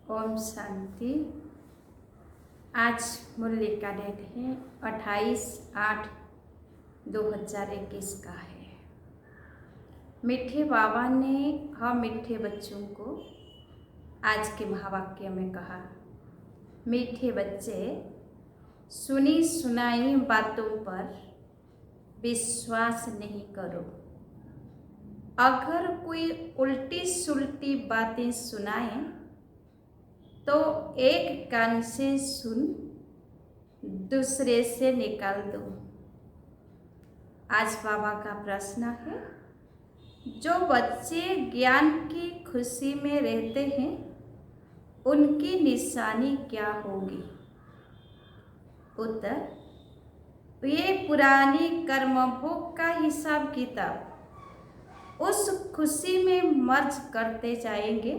ओम शांति। आज मूल्य का डेट है 28/8/2021 का है। मीठे बाबा ने हम मीठे बच्चों को आज के महावाक्य में कहा, मीठे बच्चे, सुनी सुनाई बातों पर विश्वास नहीं करो। अगर कोई उल्टी सुलटी बातें सुनाए तो एक कान से सुन दूसरे से निकाल दो। आज बाबा का प्रश्न है, जो बच्चे ज्ञान की खुशी में रहते हैं उनकी निशानी क्या होगी? उत्तर, ये पुरानी कर्मभोग का हिसाब किताब उस खुशी में मर्ज करते जाएंगे।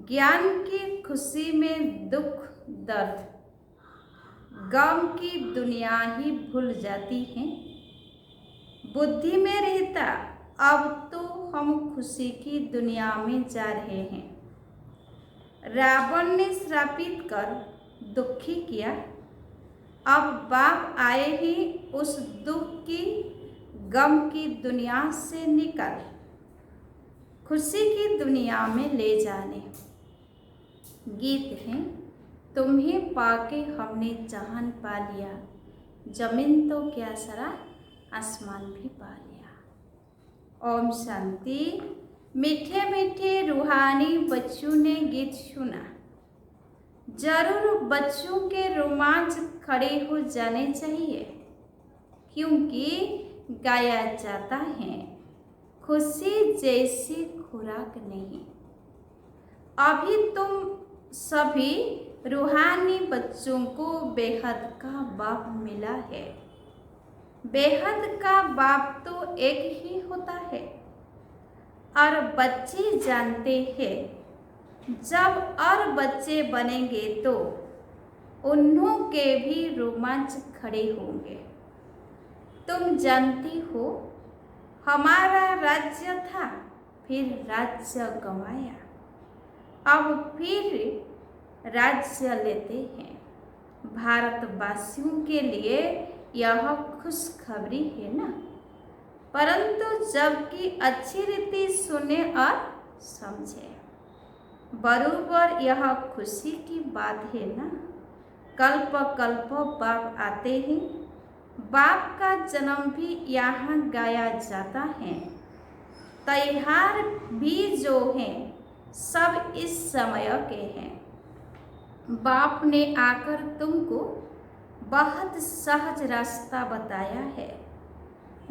ज्ञान की खुशी में दुख दर्द गम की दुनिया ही भूल जाती है। बुद्धि में रहता अब तो हम खुशी की दुनिया में जा रहे हैं। रावण ने श्रापित कर दुखी किया, अब बाप आए ही उस दुख की गम की दुनिया से निकाल खुशी की दुनिया में ले जाने। गीत है, तुम्हें पाके हमने जहान पा लिया, जमीन तो क्या सारा आसमान भी पा लिया। ओम शांति। मीठे मीठे रूहानी बच्चों ने गीत सुना। जरूर बच्चों के रोमांच खड़े हो जाने चाहिए, क्योंकि गाया जाता है, खुशी जैसी खुराक नहीं। अभी तुम सभी रूहानी बच्चों को बेहद का बाप मिला है। बेहद का बाप तो एक ही होता है और बच्चे जानते हैं, जब और बच्चे बनेंगे तो उन्हों के भी रोमांच खड़े होंगे। तुम जानती हो, हमारा राज्य था, फिर राज्य गंवाया, अब फिर राज्य लेते हैं। भारतवासियों के लिए यह खुशखबरी है ना, परंतु जबकि अच्छी रीति सुने और समझे। बराबर यह खुशी की बात है ना। कल्प कल्प बाप आते हैं, बाप का जन्म भी यहाँ गाया जाता है। त्योहार भी जो हैं सब इस समय के हैं। बाप ने आकर तुमको बहुत सहज रास्ता बताया है।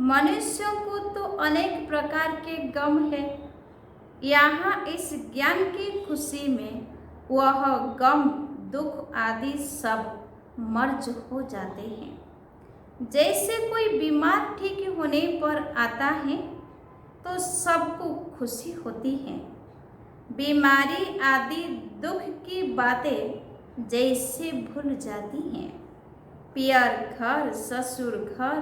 मनुष्यों को तो अनेक प्रकार के गम है, यहाँ इस ज्ञान की खुशी में वह गम दुख आदि सब मर्ज हो जाते हैं। जैसे कोई बीमार ठीक होने पर आता है तो सबको खुशी होती है। बीमारी आदि दुख की बातें जैसे भूल जाती हैं। पियर घर, ससुर घर,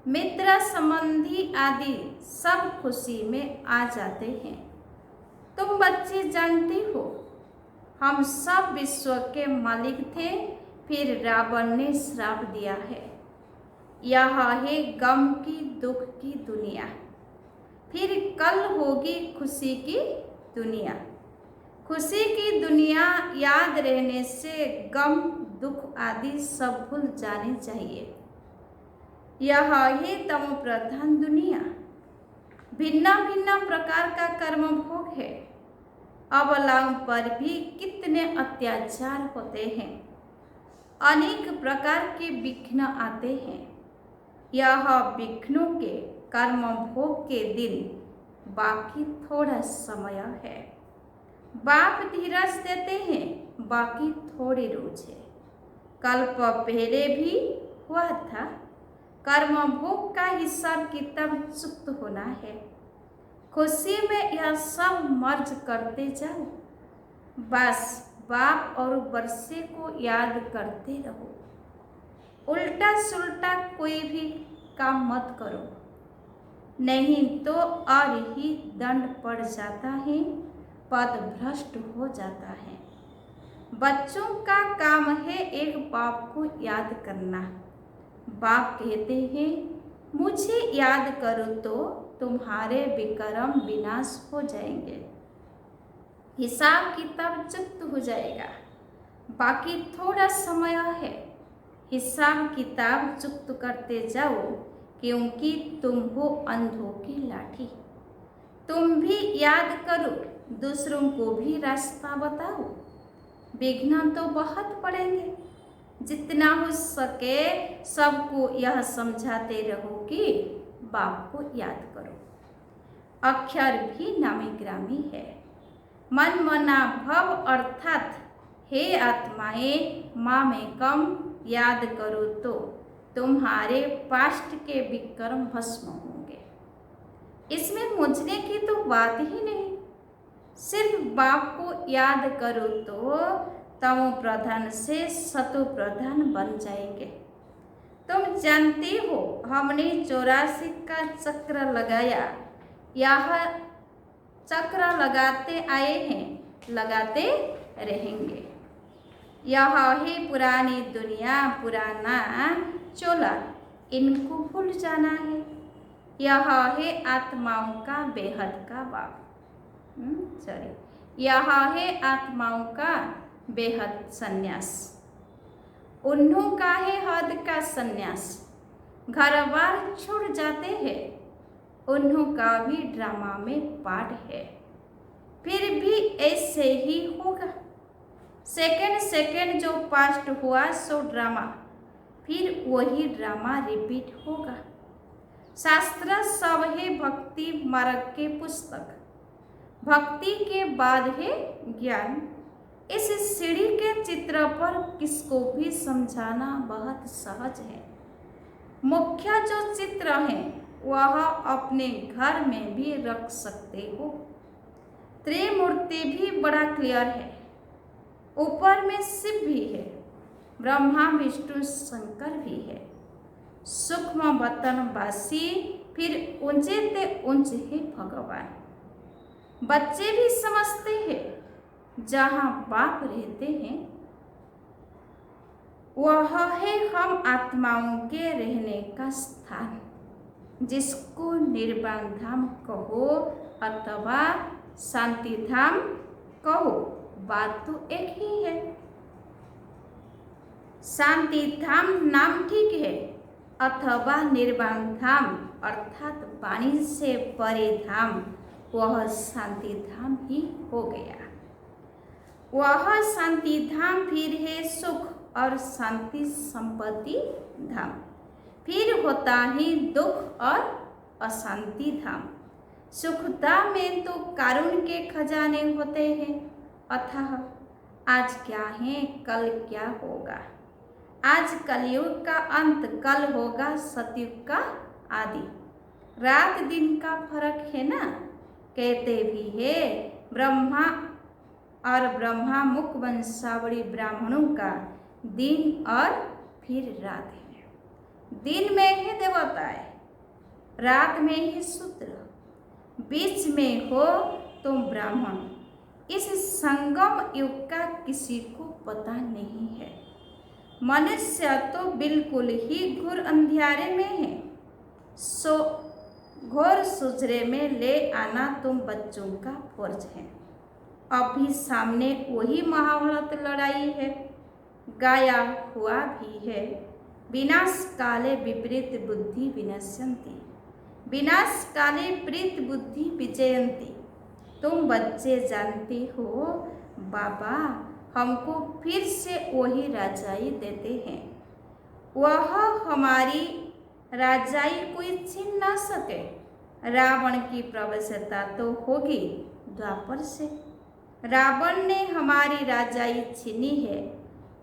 मित्र संबंधी आदि सब खुशी में आ जाते हैं। तुम बच्चे जानते हो, हम सब विश्व के मालिक थे, फिर रावण ने श्राप दिया है। यह है गम की दुख की दुनिया, फिर कल होगी खुशी की दुनिया। खुशी की दुनिया याद रहने से गम दुख आदि सब भूल जाने चाहिए। यह है तम प्रधान दुनिया, भिन्न भिन्न प्रकार का कर्म भोग है। अबलाओं पर भी कितने अत्याचार होते हैं, अनेक प्रकार के विघ्न आते हैं। यह विघ्नों के कर्म भोग के दिन बाकी थोड़ा समय है। बाप धीरज देते हैं, बाकी थोड़े रोज है। कल्प पहले भी हुआ था, कर्म भोग का हिसाब किताब चुक्त होना है। खुशी में यह सब मर्ज करते जाओ। बस बाप और वर्षे को याद करते रहो। उल्टा सुल्टा कोई भी काम मत करो, नहीं तो और ही दंड पड़ जाता है। पद भ्रष्ट हो जाता है। बच्चों का काम है एक बाप को याद करना। बाप कहते हैं, मुझे याद करो तो तुम्हारे विक्रम विनाश हो जाएंगे, हिसाब किताब चुस्त हो जाएगा। बाकी थोड़ा समय है, हिसाब किताब चुक्त करते जाओ, क्योंकि तुम हो अंधों की लाठी। तुम भी याद करो, दूसरों को भी रास्ता बताओ। विघ्न तो बहुत पड़ेंगे, जितना हो सके सबको यह समझाते रहो कि बाप को याद करो। अक्षर भी नामी ग्रामी है। मन मना भव अर्थात हे आत्माएं मामेकम याद करो तो तुम्हारे पास्ट के विक्रम भस्म होंगे। इसमें मुझने की तो बात ही नहीं, सिर्फ बाप को याद करो तो तमो प्रधान से सतो प्रधान बन जाएंगे। तुम जानती हो हमने 84 का चक्र लगाया, यह चक्र लगाते आए हैं, लगाते रहेंगे। यह है पुरानी दुनिया, पुराना चोला, इनको भूल जाना है। यह है आत्माओं का बेहद का बाप, यह है आत्माओं का बेहद संन्यास। उन्हों का है हद का संन्यास। घर बार छूट जाते हैं, उन्हों का भी ड्रामा में पार्ट है। फिर भी ऐसे ही होगा। सेकंड सेकंड जो पास्ट हुआ सो ड्रामा, फिर वही ड्रामा रिपीट होगा। शास्त्र सब है भक्ति मार्ग के पुस्तक, भक्ति के बाद है ज्ञान। इस सीढ़ी के चित्र पर किसको भी समझाना बहुत सहज है। मुख्य जो चित्र है वह अपने घर में भी रख सकते हो। त्रिमूर्ति भी बड़ा क्लियर है। ऊपर में शिव भी है, ब्रह्मा विष्णु शंकर भी है। सूक्ष्म वतनवासी फिर ऊंचे ते ऊंचे है भगवान। बच्चे भी समझते हैं जहाँ बाप रहते हैं वह है हम आत्माओं के रहने का स्थान, जिसको निर्वाण धाम कहो अथवा शांति धाम कहो, बात तो एक ही है। शांति धाम नाम ठीक है, अथवा निर्वाण धाम अर्थात वाणी से परे धाम, वह शांति धाम ही हो गया। वह शांति धाम फिर है सुख और शांति संपत्ति धाम, फिर होता ही दुख और अशांति धाम। सुखधाम में तो कारुण्य के खजाने होते हैं, अथाह आज क्या है कल क्या होगा। आज कलयुग का अंत, कल होगा सतयुग का आदि। रात दिन का फर्क है ना। कहते भी है ब्रह्मा और ब्रह्मा मुख वंशावली ब्राह्मणों का दिन और फिर रात है। दिन में है देवताएं, रात में है शूद्र, बीच में हो तुम ब्राह्मण। इस संगम युग का किसी को पता नहीं है। मनुष्य तो बिल्कुल ही घोर अंधियारे में है, सो घोर सुजरे में ले आना तुम बच्चों का फर्ज है। अभी सामने वही महाभारत लड़ाई है, गाया हुआ भी है। विनाश काले विपरीत बुद्धि विनश्यन्ति, विनाश काले प्रीत बुद्धि विजयन्ति। तुम बच्चे जानते हो बाबा हमको फिर से वही राजाई देते हैं। वह हमारी राजाई कोई छीन ना सके। रावण की प्रवेशता तो होगी द्वापर से। रावण ने हमारी राजाई छीनी है,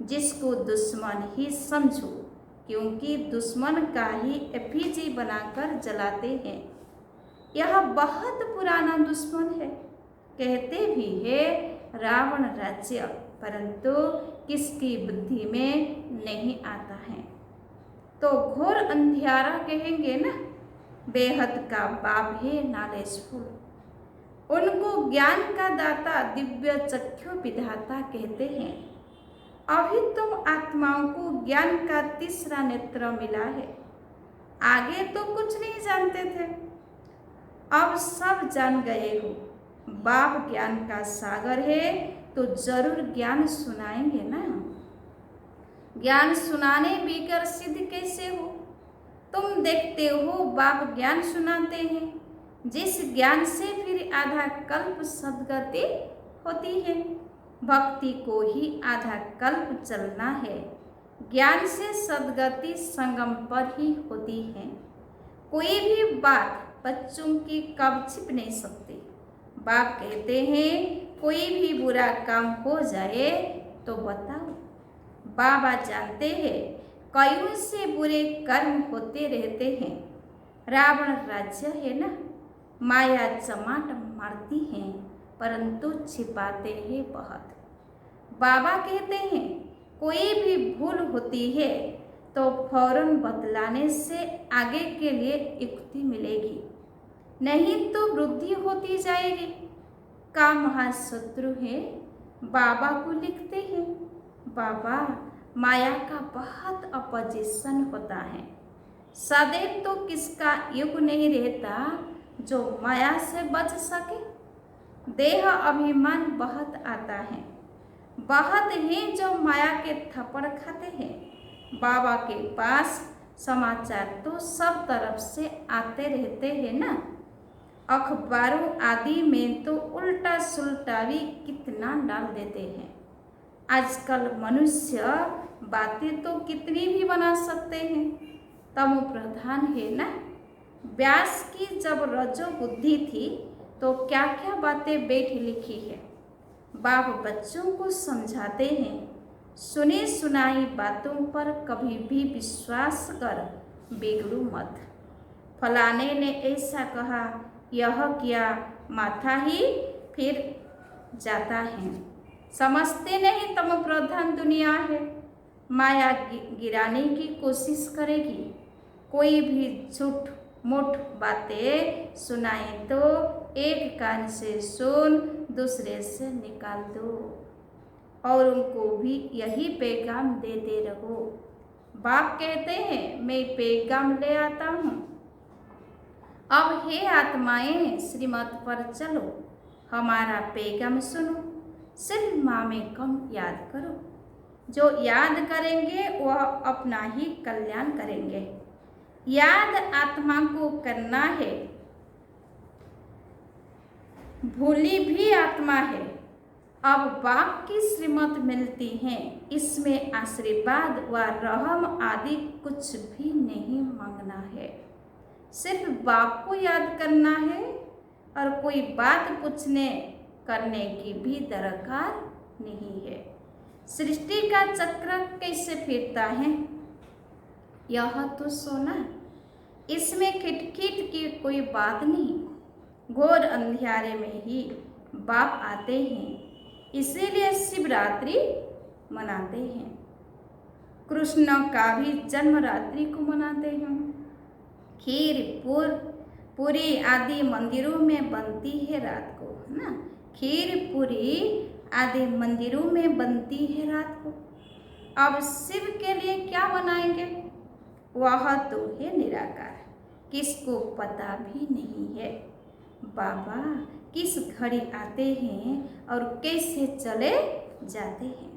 जिसको दुश्मन ही समझो, क्योंकि दुश्मन का ही एफिजी बनाकर जलाते हैं। यह बहुत पुराना दुश्मन है। कहते भी है रावण राज्य, परंतु किसकी बुद्धि में नहीं आता है। तो घोर अंधियारा कहेंगे ना, बेहद का बाप है नॉलेजफुल। उनको ज्ञान का दाता दिव्य चक्षु विधाता कहते हैं। अभी तुम आत्माओं को ज्ञान का तीसरा नेत्र मिला है। आगे तो कुछ नहीं जानते थे, अब सब जान गए हो। बाप ज्ञान का सागर है तो जरूर ज्ञान सुनाएंगे ना। ज्ञान सुनाने बिगर सिद्ध कैसे हो? तुम देखते हो बाप ज्ञान सुनाते हैं, जिस ज्ञान से फिर आधा कल्प सद्गति होती है। भक्ति को ही आधा कल्प चलना है। ज्ञान से सद्गति संगम पर ही होती है। कोई भी बात बच्चों की कब छिप नहीं सकती। बाप कहते हैं कोई भी बुरा काम हो जाए तो बताओ। बाबा जानते हैं कईयों से बुरे कर्म होते रहते हैं। रावण राज्य है ना, माया चमाट मारती है परंतु छिपाते हैं बहुत। बाबा कहते हैं कोई भी भूल होती है तो फौरन बतलाने से आगे के लिए युक्ति मिलेगी, नहीं तो वृद्धि होती जाएगी। का महाशत्रु है बाबा को लिखते हैं। बाबा माया का बहुत अपोजिशन होता है। सदैव तो किसका युग नहीं रहता जो माया से बच सके। देह अभिमान बहुत आता है, बहुत ही जो माया के थप्पड़ खाते हैं। बाबा के पास समाचार तो सब तरफ से आते रहते हैं ना। अखबारों आदि में तो उल्टा सुल्टा भी कितना डाल देते हैं। आजकल मनुष्य बातें तो कितनी भी बना सकते हैं, तमो प्रधान है ना। व्यास की जब रजो बुद्धि थी तो क्या क्या बातें बैठ लिखी है। बाप बच्चों को समझाते हैं सुनी सुनाई बातों पर कभी भी विश्वास कर बिगड़ो मत। फलाने ने ऐसा कहा, यह किया, माथा ही फिर जाता है। समझते नहीं तम प्रधान दुनिया है। माया गिराने की कोशिश करेगी। कोई भी झूठ मूठ बातें सुनाए तो एक कान से सुन दूसरे से निकाल दो और उनको भी यही पैगाम देते रहो। बाप कहते हैं मैं पैगाम ले आता हूँ। अब हे आत्माएं श्रीमत पर चलो, हमारा पैगाम सुनो, सिर्फ माँ में कम याद करो। जो याद करेंगे वह अपना ही कल्याण करेंगे। याद आत्मा को करना है, भूली भी आत्मा है। अब बाप की श्रीमत मिलती है, इसमें आशीर्वाद व रहम आदि कुछ भी नहीं मांगना है। सिर्फ बाप को याद करना है और कोई बात पूछने करने की भी दरकार नहीं है। सृष्टि का चक्र कैसे फिरता है यह तो सोना, इसमें खिटखिट की कोई बात नहीं। घोर अंधियारे में ही बाप आते हैं, इसीलिए शिवरात्रि मनाते हैं। कृष्ण का भी जन्म रात्रि को मनाते हैं। खीर पूरी आदि मंदिरों में बनती है रात को, है ना। खीर पूरी आदि मंदिरों में बनती है रात को। अब शिव के लिए क्या बनाएंगे वह तो है निराकार, किसको पता भी नहीं है। बाबा किस घड़ी आते हैं और कैसे चले जाते हैं।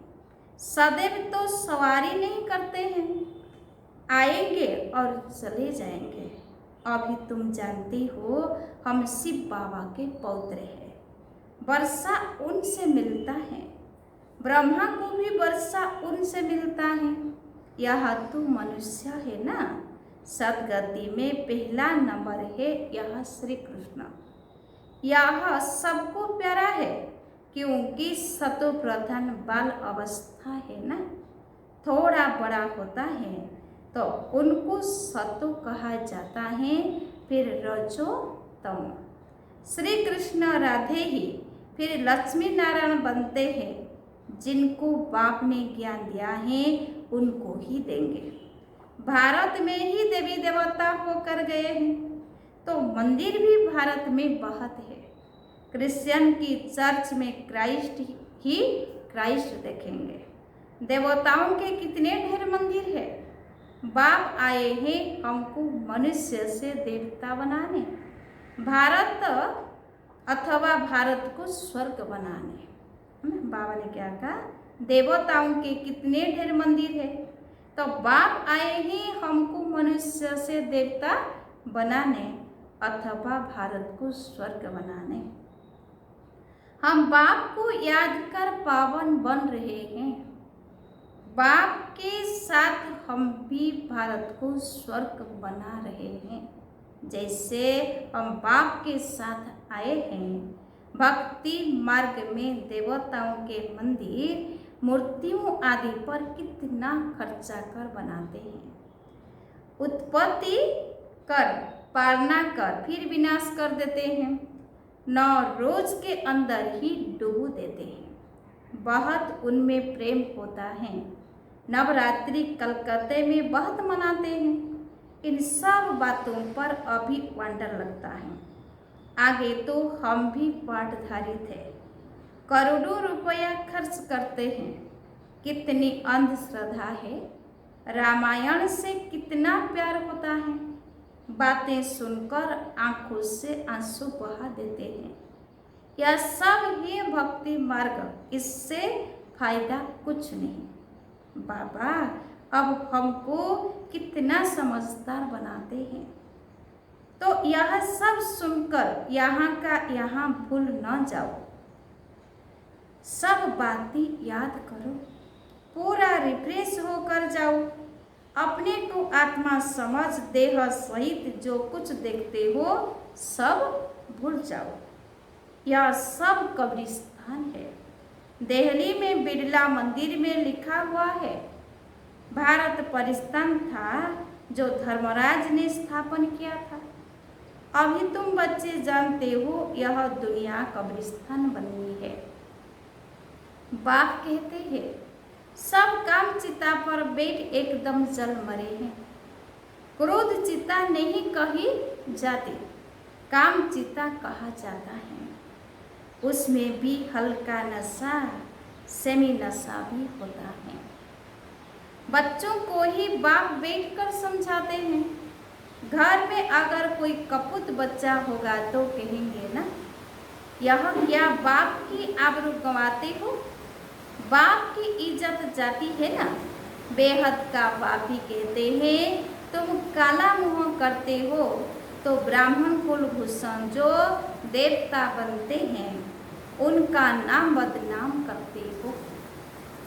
सदैव तो सवारी नहीं करते हैं, आएंगे और चले जाएंगे। अभी तुम जानती हो हम शिव बाबा के पौत्र हैं। वर्षा उनसे मिलता है, ब्रह्मा को भी वर्षा उनसे मिलता है। यह तो मनुष्य है ना। सदगति में पहला नंबर है यह श्री कृष्ण। यह सबको प्यारा है क्योंकि सतो प्रधान बाल अवस्था है ना। थोड़ा बड़ा होता है तो उनको सतो कहा जाता है, फिर रजो तम। श्री कृष्ण राधे ही फिर लक्ष्मी नारायण बनते हैं। जिनको बाप ने ज्ञान दिया है उनको ही देंगे। भारत में ही देवी देवता होकर गए हैं तो मंदिर भी भारत में बहुत है। क्रिश्चियन की चर्च में क्राइस्ट देखेंगे। देवताओं के कितने ढेर मंदिर है। बाप आए हैं हमको मनुष्य से देवता बनाने, भारत अथवा भारत को स्वर्ग बनाने। बाबा ने क्या कहा, देवताओं के कितने ढेर मंदिर है, तो बाप आए हैं हमको मनुष्य से देवता बनाने अथवा भारत को स्वर्ग बनाने। हम बाप को याद कर पावन बन रहे हैं। बाप के साथ हम भी भारत को स्वर्ग बना रहे हैं। जैसे हम बाप के साथ आए हैं, भक्ति मार्ग में देवताओं के मंदिर मूर्तियों आदि पर कितना खर्चा कर बनाते हैं। उत्पत्ति कर, पालना कर, फिर विनाश कर देते हैं। 9 रोज के अंदर ही डुबो देते हैं। बहुत उनमें प्रेम होता है। नवरात्रि कलकत्ते में बहुत मनाते हैं। इन सब बातों पर अभी वंडर लगता है। आगे तो हम भी पाठधारी थे, करोड़ों रुपया खर्च करते हैं। कितनी अंधश्रद्धा है। रामायण से कितना प्यार होता है। बातें सुनकर आंखों से आंसू बहा देते हैं। यह सब है भक्ति मार्ग, इससे फायदा कुछ नहीं। बाबा अब हमको कितना समझदार बनाते हैं। तो यह सब सुनकर यहाँ का यहाँ भूल न जाओ, सब बातें याद करो, पूरा रिफ्रेश होकर जाओ। अपने को आत्मा समझ देह सहित जो कुछ देखते हो सब भूल जाओ। यह सब कब्रिस्तान है। दिल्ली में बिरला मंदिर में लिखा हुआ है, भारत परिस्तान था जो धर्मराज ने स्थापन किया था। अभी तुम बच्चे जानते हो यह दुनिया कब्रिस्तान बनी है। बाप कहते हैं सब काम चिता पर बैठ एकदम जल मरे हैं। क्रोध चिता नहीं कही जाती, काम चिता कहा जाता है। उसमें भी हल्का नशा, सेमी नशा भी होता है। बच्चों को ही बाप बैठकर समझाते हैं। घर में अगर कोई कपूत बच्चा होगा तो कहेंगे ना, यह क्या बाप की आबरू गंवाते हो। बाप की इज्जत जाती है ना। बेहद का बाप ही कहते हैं तुम काला मुंह करते हो तो ब्राह्मण कुलभूषण जो देवता बनते हैं उनका नाम बदनाम करते हो।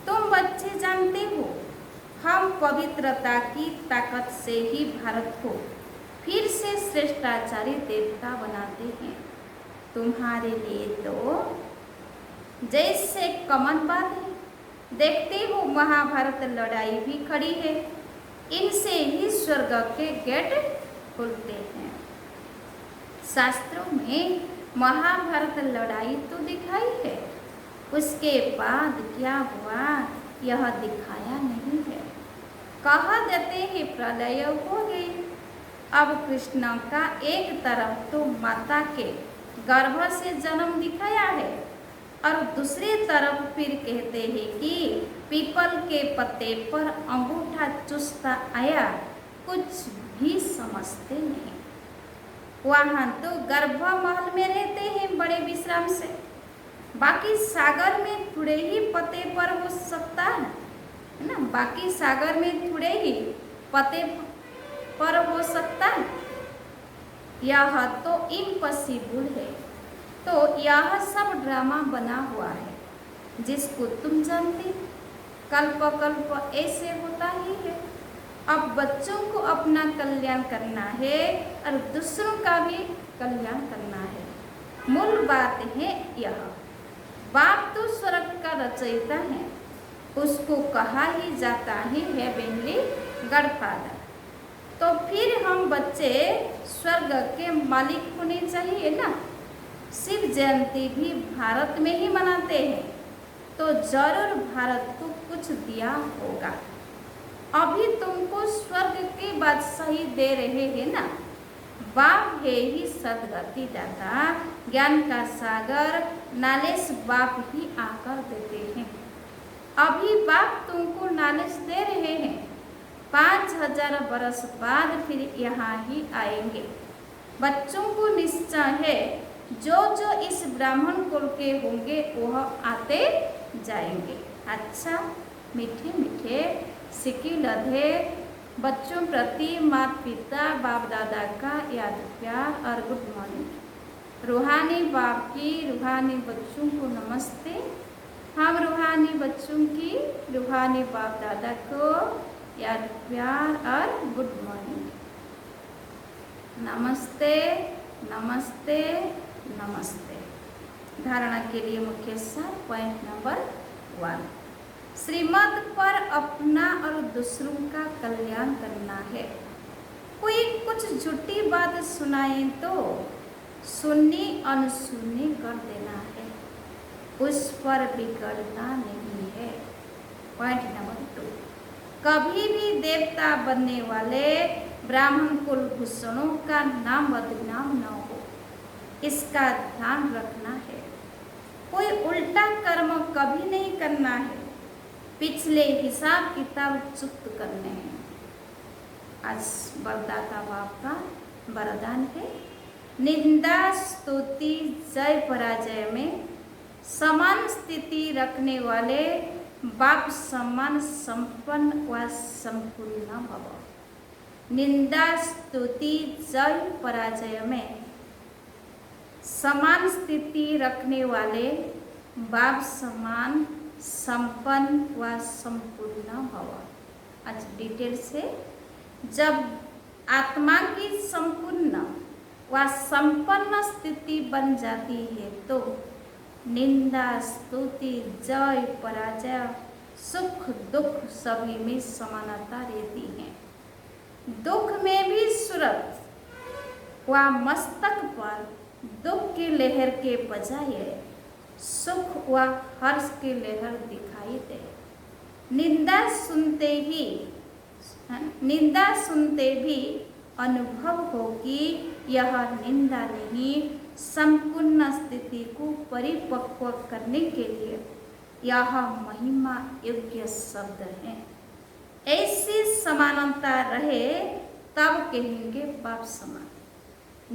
तुम बच्चे जानते हो हम पवित्रता की ताकत से ही भारत को फिर से श्रेष्ठाचारी देवता बनाते हैं। तुम्हारे लिए तो जैसे कमन बात है। देखते हो महाभारत लड़ाई भी खड़ी है। इनसे ही स्वर्ग के गेट खुलते हैं। शास्त्रों में महाभारत लड़ाई तो दिखाई है, उसके बाद क्या हुआ यह दिखाया नहीं है। कहा देते हैं प्रलय हो गई। अब कृष्ण का एक तरफ तो माता के गर्भ से जन्म दिखाया है और दूसरी तरफ फिर कहते हैं कि पीपल के पत्ते पर अंगूठा चुसता आया, कुछ भी समझते नहीं। वहाँ तो गर्भ महल में रहते हैं बड़े विश्राम से, बाकी सागर में थोड़े ही पते पर हो सकता है ना। बाकी सागर में थोड़े ही पते पर हो सकता है। यह तो इम्पॉसिबल है। तो यह सब ड्रामा बना हुआ है जिसको तुम जानते। कल्प कल्प ऐसे होता ही है। अब बच्चों को अपना कल्याण करना है और दूसरों का भी कल्याण करना है। मूल बात है यह। बाप तो स्वर्ग का रचयिता है, उसको कहा ही जाता है हेवनली गॉडफादर। तो फिर हम बच्चे स्वर्ग के मालिक होने चाहिए ना। शिव जयंती भी भारत में ही मनाते हैं, तो जरूर भारत को कुछ दिया होगा। अभी तुमको स्वर्ग की बादशाही दे रहे हैं ना, बाप है ही सदगति दाता, ज्ञान का सागर नॉलेज बाप ही आकर देते हैं। अभी बाप तुमको नॉलेज दे रहे हैं, 5000 बरस बाद फिर यहाँ ही आएंगे। बच्चों को निश्चय है जो जो इस ब्राह्मण कुल के होंगे वह आते जाएंगे। अच्छा, मीठे मीठे सिक्की लधे बच्चों प्रति माता पिता बाप दादा का याद प्यार और गुड मॉर्निंग। रूहानी बाप की रूहानी बच्चों को नमस्ते। हम रूहानी बच्चों की रूहानी बाप दादा को याद प्यार और गुड मॉर्निंग। नमस्ते नमस्ते नमस्ते। धारणा के लिए मुख्य सार पॉइंट नंबर 1, श्रीमत पर अपना और दूसरों का कल्याण करना है। कोई कुछ झूठी बात सुनाए तो सुननी अनसुनी कर देना है, उस पर बिगड़ना नहीं है। पॉइंट नंबर 2, कभी भी देवता बनने वाले ब्राह्मण कुलभूषणों का नाम बदनाम न हो, इसका ध्यान रखना है। कोई उल्टा कर्म कभी नहीं करना है, पिछले हिसाब किताब चुक्त करने हैं। आज वरदाता बाप का वरदान है, निंदा स्तुति जय पराजय में समान स्थिति रखने वाले बाप समान संपन्न व संपूर्ण भव। निंदा स्तुति जय पराजय में समान स्थिति रखने वाले बाप समान संपन्न व संपूर्ण भव। आज डिटेल से, जब आत्मा की संपूर्ण व संपन्न स्थिति बन जाती है तो निंदा स्तुति जय पराजय सुख दुख सभी में समानता रहती है। दुख में भी सूरत व मस्तक पर दुख की लहर के बजाय सुख व हर्ष की लहर दिखाई दे। निंदा सुनते भी अनुभव हो कि यह निंदा नहीं, संपूर्ण स्थिति को परिपक्व करने के लिए यह महिमा योग्य शब्द है। ऐसी समानता रहे तब कहेंगे बाप समान।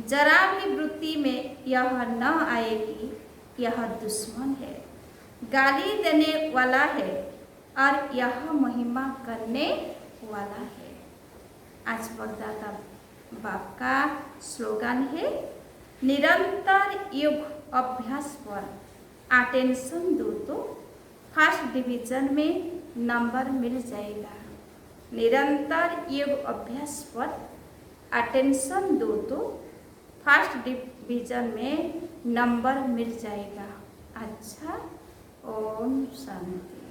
जरा भी वृत्ति में यह न आएगी यह दुश्मन है, गाली देने वाला है और यह महिमा करने वाला है। आज वरदाता बाप का स्लोगन है, निरंतर योग अभ्यास पर अटेंशन दो तो फर्स्ट डिवीजन में नंबर मिल जाएगा। निरंतर योग अभ्यास पर अटेंशन दो तो फर्स्ट डिवीजन में नंबर मिल जाएगा। अच्छा, ओम शांति।